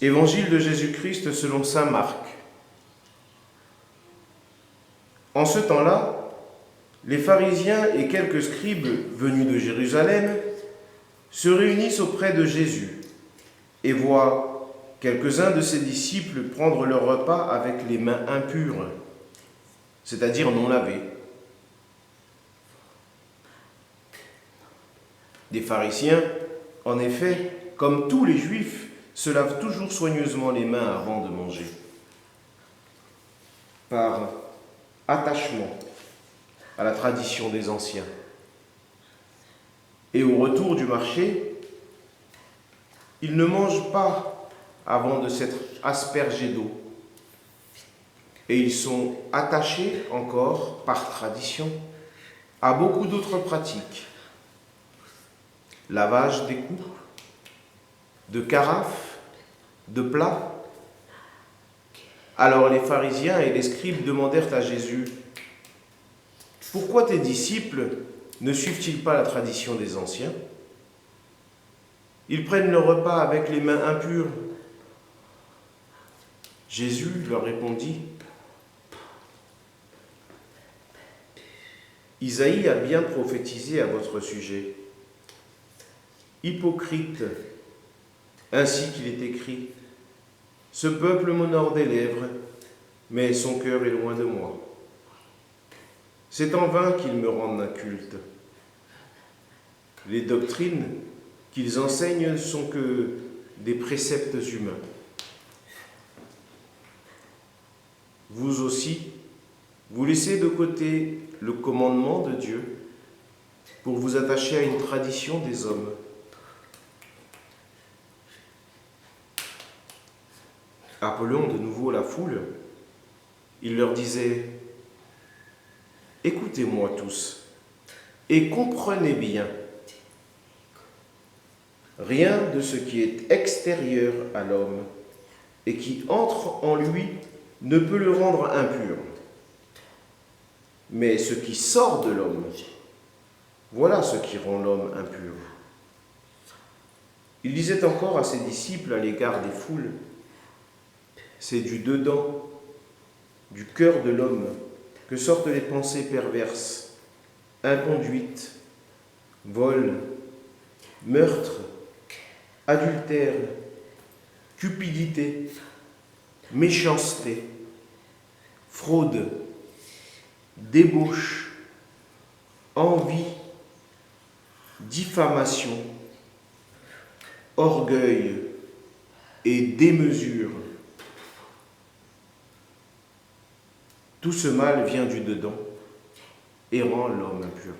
Évangile de Jésus-Christ selon saint Marc. En ce temps-là, les pharisiens et quelques scribes venus de Jérusalem se réunissent auprès de Jésus et voient quelques-uns de ses disciples prendre leur repas avec les mains impures, c'est-à-dire non lavées. Des pharisiens, en effet, comme tous les Juifs, se lavent toujours soigneusement les mains avant de manger, par attachement à la tradition des anciens. Et au retour du marché, ils ne mangent pas avant de s'être aspergés d'eau. Et ils sont attachés encore, par tradition, à beaucoup d'autres pratiques. Lavage des coupes, de carafes, de plats. Alors les pharisiens et les scribes demandèrent à Jésus: « Pourquoi tes disciples ne suivent-ils pas la tradition des anciens? Ils prennent le repas avec les mains impures. » Jésus leur répondit: « Isaïe a bien prophétisé à votre sujet. Hypocrite, ainsi qu'il est écrit: ce peuple m'honore des lèvres, mais son cœur est loin de moi. C'est en vain qu'ils me rendent un culte. Les doctrines qu'ils enseignent ne sont que des préceptes humains. Vous aussi, vous laissez de côté le commandement de Dieu pour vous attacher à une tradition des hommes. » Appelant de nouveau la foule, il leur disait: « Écoutez-moi tous et comprenez bien. Rien de ce qui est extérieur à l'homme et qui entre en lui ne peut le rendre impur. Mais ce qui sort de l'homme, voilà ce qui rend l'homme impur. » Il disait encore à ses disciples à l'égard des foules: « C'est du dedans, du cœur de l'homme, que sortent les pensées perverses, inconduites, vol, meurtre, adultère, cupidité, méchanceté, fraude, débauche, envie, diffamation, orgueil et démesure. Tout ce mal vient du dedans et rend l'homme impur. »